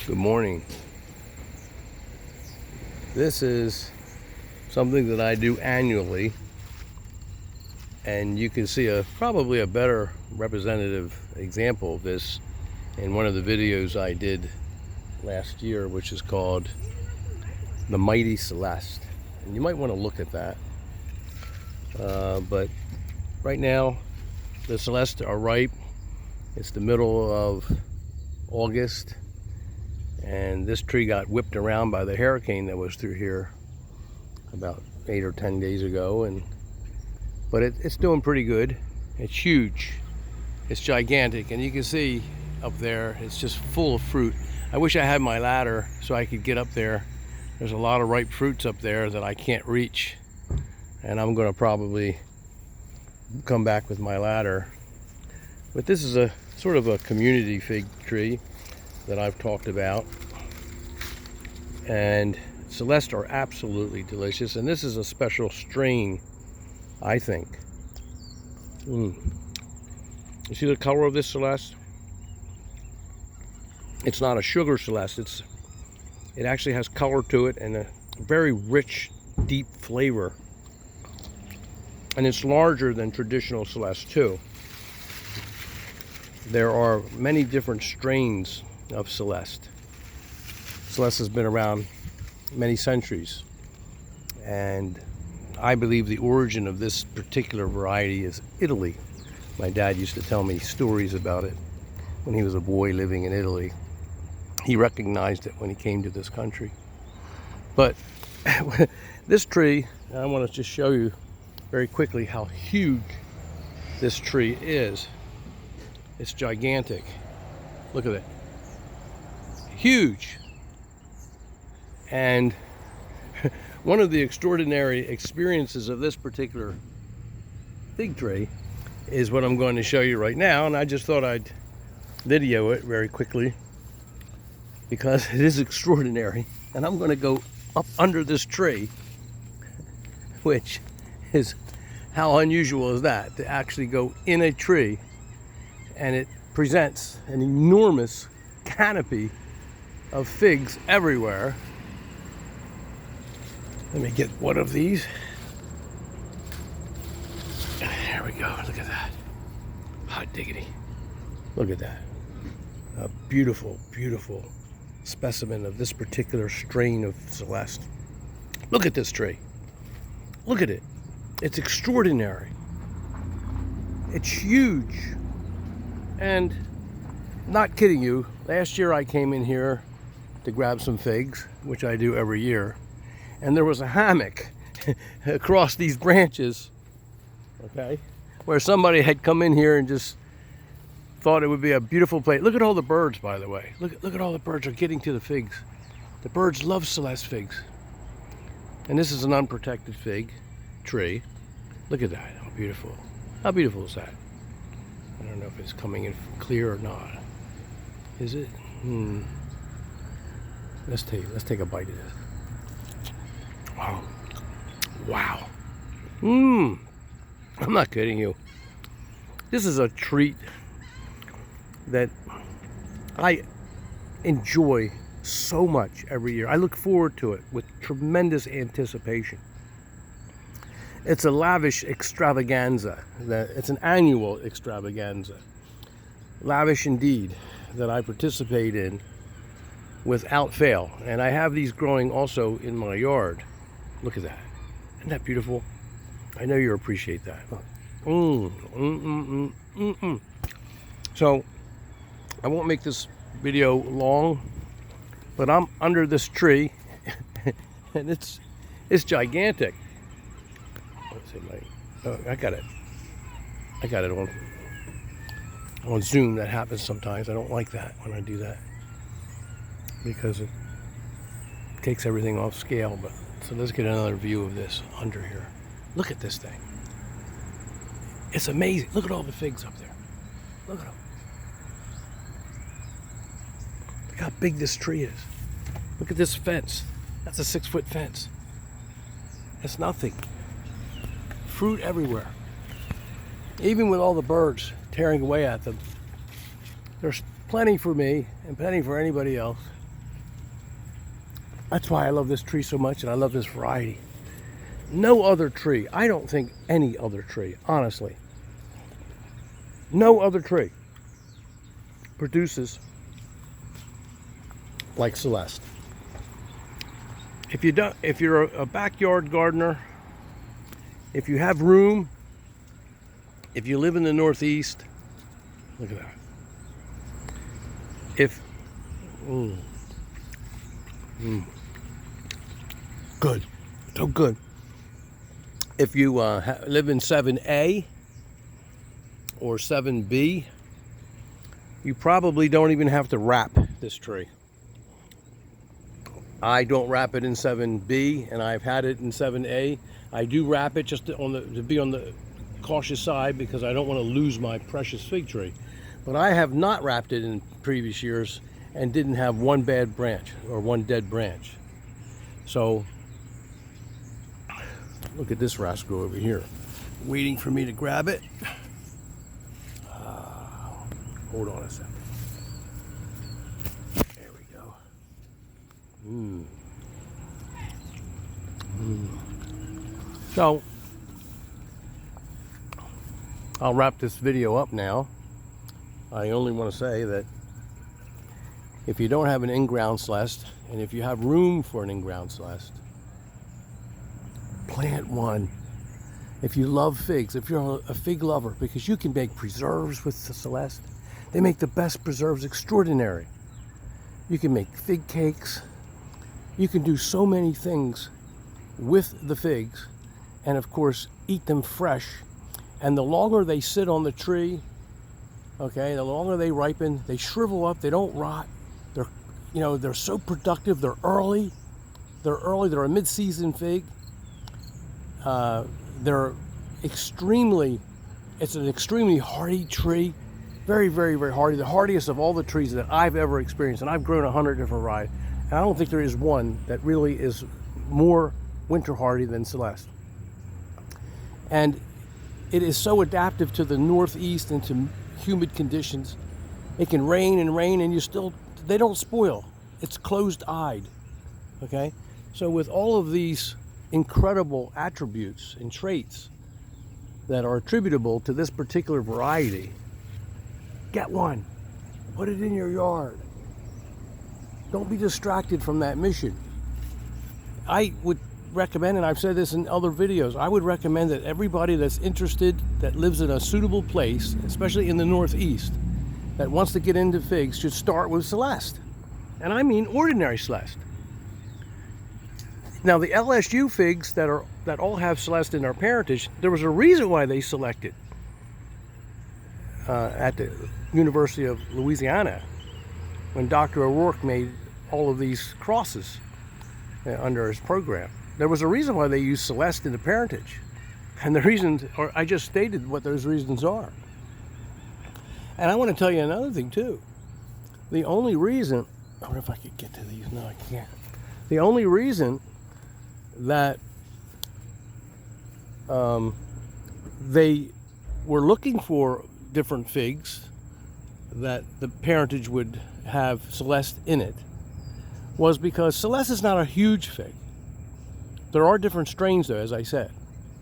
Good morning. This is something that I do annually, and you can see probably a better representative example of this in one of the videos I did last year, which is called The Mighty Celeste. And you might want to look at that. But right now, the Celeste are ripe. It's the middle of August, and this tree got whipped around by the hurricane that was through here about 8 or 10 days ago, but it's doing pretty good. It's huge, it's gigantic, and you can see up there it's just full of fruit. I wish I had my ladder so I could get up there. There's a lot of ripe fruits up there that I can't reach, and I'm going to probably come back with my ladder. But this is a sort of a community fig tree that I've talked about, and Celeste are absolutely delicious, and this is a special strain, I think. You see the color of this Celeste? It's not a sugar Celeste. It actually has color to it and a very rich, deep flavor, and it's larger than traditional Celeste too. There are many different strains of Celeste. Celeste has been around many centuries, and I believe the origin of this particular variety is Italy. My dad used to tell me stories about it when he was a boy living in Italy. He recognized it when he came to this country. But this tree, I want to just show you very quickly how huge this tree is. It's gigantic. Look at it. Huge. And one of the extraordinary experiences of this particular fig tree is what I'm going to show you right now, and I just thought I'd video it very quickly because it is extraordinary. And I'm going to go up under this tree, which is, how unusual is that, to actually go in a tree, and it presents an enormous canopy of figs everywhere. Let me get one of these. There we go. Look at that. Hot diggity. Look at that. A beautiful, beautiful specimen of this particular strain of Celeste. Look at this tree. Look at it. It's extraordinary. It's huge. And not kidding you, last year I came in here to grab some figs, which I do every year, and there was a hammock across these branches, okay, where somebody had come in here and just thought it would be a beautiful place. Look at all the birds, by the way. Look at all the birds are getting to the figs. The birds love Celeste figs. And this is an unprotected fig tree. Look at that, how beautiful. How beautiful is that? I don't know if it's coming in clear or not. Is it? Let's take a bite of this. Wow. Wow. I'm not kidding you. This is a treat that I enjoy so much every year. I look forward to it with tremendous anticipation. It's a lavish extravaganza. It's an annual extravaganza. Lavish indeed, that I participate in without fail. And I have these growing also in my yard. Look at that. Isn't that beautiful? I know you appreciate that. So, I won't make this video long, but I'm under this tree, and it's gigantic. Let's see, I got it on Zoom. That happens sometimes. I don't like that when I do that because it takes everything off scale. But so let's get another view of this under here. Look at this thing. It's amazing. Look at all the figs up there. Look at them. Look how big this tree is. Look at this fence. That's a 6-foot fence. It's nothing. Fruit everywhere. Even with all the birds tearing away at them, there's plenty for me and plenty for anybody else. That's why I love this tree so much, and I love this variety. No other tree, I don't think any other tree, honestly, no other tree produces like Celeste. If you're a backyard gardener, if you have room, if you live in the Northeast, look at that. Good, so good. If you live in 7A or 7B, you probably don't even have to wrap this tree. I don't wrap it in 7B, and I've had it in 7A. I do wrap it just to be on the cautious side because I don't want to lose my precious fig tree. But I have not wrapped it in previous years and didn't have one bad branch or one dead branch. So look at this rascal over here, waiting for me to grab it. Hold on a second. There we go. So I'll wrap this video up now. I only want to say that if you don't have an in-ground Celeste, and if you have room for an in-ground Celeste, plant one. If you love figs, if you're a fig lover, because you can make preserves with the Celeste. They make the best preserves, Extraordinaire. You can make fig cakes. You can do so many things with the figs, and of course eat them fresh. And the longer they sit on the tree, okay, the longer they ripen, they shrivel up, they don't rot. They're so productive. They're early. They're a mid-season fig. They're it's an extremely hardy tree. Very, very, very hardy. The hardiest of all the trees that I've ever experienced. And I've grown 100 different varieties. And I don't think there is one that really is more winter hardy than Celeste. And it is so adaptive to the Northeast and to humid conditions. It can rain and rain and they don't spoil. It's closed-eyed, okay? So with all of these incredible attributes and traits that are attributable to this particular variety, get one. Put it in your yard. Don't be distracted from that mission. I would recommend, and I've said this in other videos, I would recommend that everybody that's interested, that lives in a suitable place, especially in the Northeast, that wants to get into figs should start with Celeste. And I mean ordinary Celeste. Now the LSU figs that all have Celeste in their parentage, there was a reason why they selected at the University of Louisiana when Dr. O'Rourke made all of these crosses under his program. There was a reason why they used Celeste in the parentage. And the reasons, or I just stated what those reasons are. And I want to tell you another thing too. The only reason, I wonder if I could get to these. No, I can't. The only reason that they were looking for different figs that the parentage would have Celeste in it was because Celeste is not a huge fig. There are different strains though, as I said.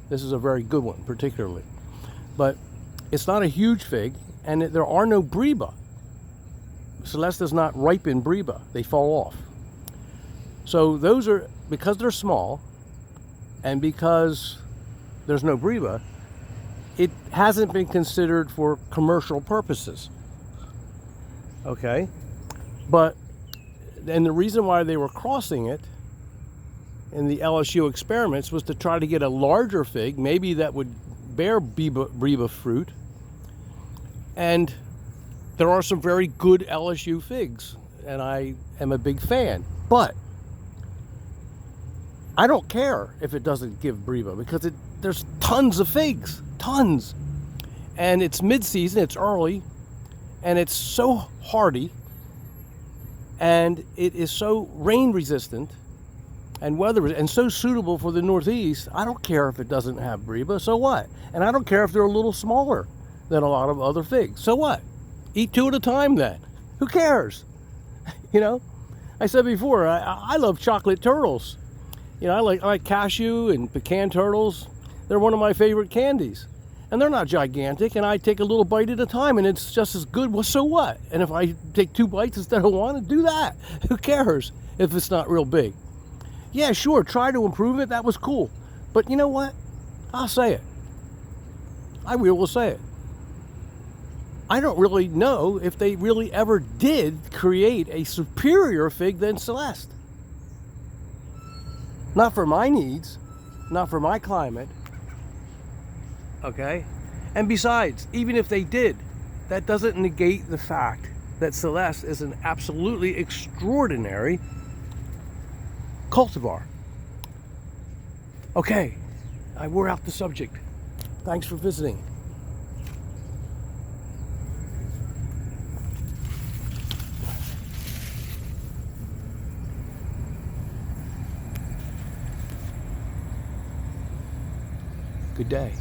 This is a very good one particularly. But it's not a huge fig, and there are no breba. Celeste does not ripen breba. They fall off. So those are, because they're small and because there's no breba, it hasn't been considered for commercial purposes. Okay? And the reason why they were crossing it in the LSU experiments was to try to get a larger fig, maybe that would bear breba fruit. And there are some very good LSU figs, and I am a big fan. But I don't care if it doesn't give breba, because there's tons of figs, tons. And it's mid-season, it's early, and it's so hardy, and it is so rain resistant and weather and so suitable for the Northeast. I don't care if it doesn't have breba, so what? And I don't care if they're a little smaller than a lot of other figs, so what? Eat two at a time then. Who cares? You know? I said before, I love chocolate turtles. You know, I like cashew and pecan turtles. They're one of my favorite candies. And they're not gigantic, and I take a little bite at a time, and it's just as good. Well, so what? And if I take 2 bites instead of 1, do that. Who cares if it's not real big? Yeah, sure, try to improve it. That was cool. But you know what? I'll say it. I will say it. I don't really know if they really ever did create a superior fig than Celeste. Not for my needs, not for my climate. Okay? And besides, even if they did, that doesn't negate the fact that Celeste is an absolutely extraordinary cultivar. Okay, I wore out the subject. Thanks for visiting. Good day.